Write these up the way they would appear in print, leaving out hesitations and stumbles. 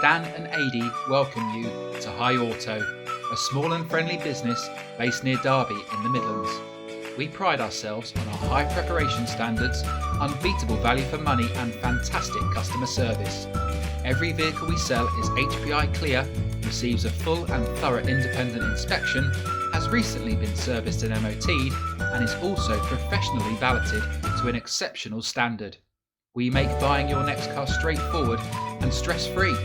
Dan and Adi welcome you to High Auto, a small and friendly business based near Derby in the Midlands. We pride ourselves on our high preparation standards, unbeatable value for money and fantastic customer service. Every vehicle we sell is HPI clear, receives a full and thorough independent inspection, has recently been serviced and MOT'd, and is also professionally valeted to an exceptional standard. We make buying your next car straightforward and stress-free.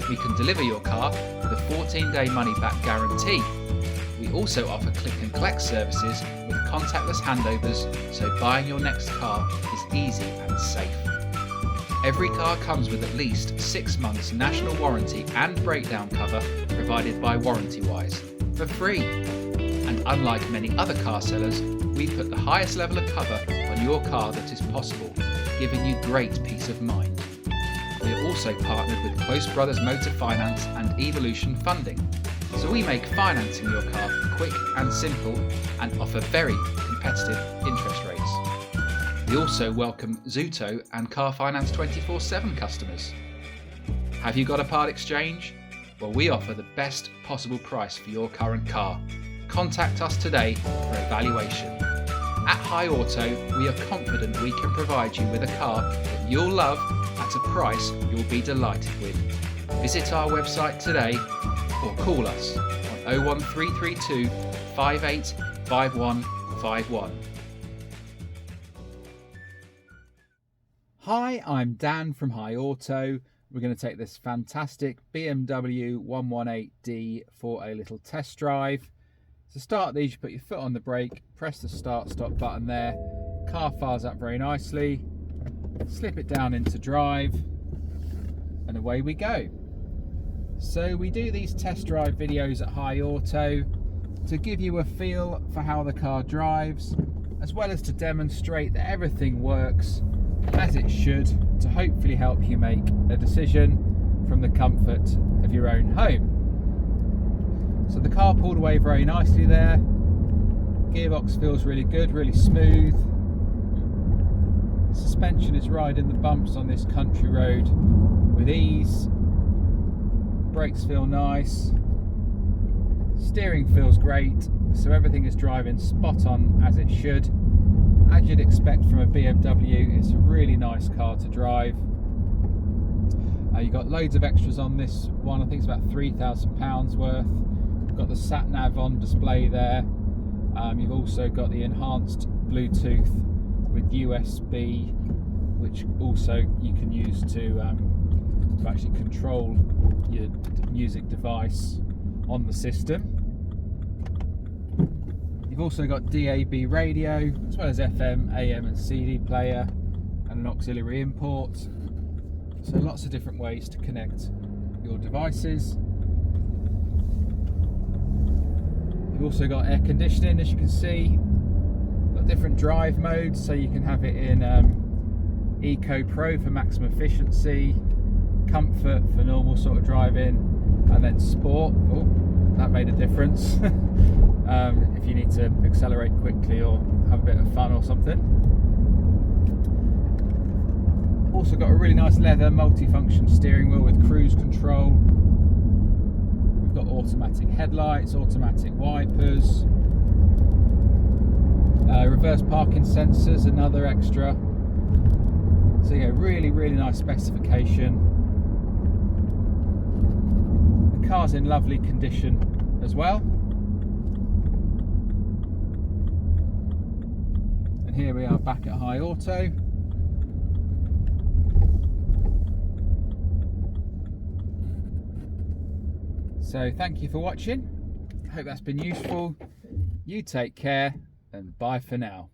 We can deliver your car with a 14-day money-back guarantee. We also offer click and collect services with contactless handovers, so buying your next car is easy and safe. Every car comes with at least 6 months national warranty and breakdown cover provided by Warrantywise for free. And unlike many other car sellers, we put the highest level of cover on your car that is possible, giving you great peace of mind. We are also partnered with Close Brothers Motor Finance and Evolution Funding, so we make financing your car quick and simple and offer very competitive interest rates. We also welcome Zuto and Car Finance 24/7 customers. Have you got a part exchange? Well, we offer the best possible price for your current car. Contact us today for evaluation. At High Auto, we are confident we can provide you with a car that you'll love at a price you'll be delighted with. Visit our website today or call us on 01332 585151. Hi, I'm Dan from High Auto. We're going to take this fantastic BMW 118D for a little test drive. To start these, you put your foot on the brake, press the start-stop button there, car fires up very nicely, slip it down into drive, and away we go. So we do these test drive videos at High Auto to give you a feel for how the car drives, as well as to demonstrate that everything works as it should, to hopefully help you make a decision from the comfort of your own home. So the car pulled away very nicely there. Gearbox feels really good, really smooth. Suspension is riding the bumps on this country road with ease. Brakes feel nice. Steering feels great, so everything is driving spot on as it should. As you'd expect from a BMW, it's a really nice car to drive. You've got loads of extras on this one. I think it's about £3,000 worth. You've got the sat nav on display there. You've also got the enhanced Bluetooth with USB, which also you can use to actually control your music device on the system. You've also got DAB radio, as well as FM, AM and CD player, and an auxiliary import. So lots of different ways to connect your devices. You've also got air conditioning, as you can see. Got different drive modes, so you can have it in Eco Pro for maximum efficiency, Comfort for normal sort of driving, and then Sport. Oh, that made a difference. If you need to accelerate quickly or have a bit of fun or something. Also got a really nice leather multi-function steering wheel with cruise control. We've got automatic headlights, automatic wipers, reverse parking sensors, another extra. So yeah, really nice specification. The car's in lovely condition as well. And here we are back at High Auto. So thank you for watching. Hope that's been useful. You take care and bye for now.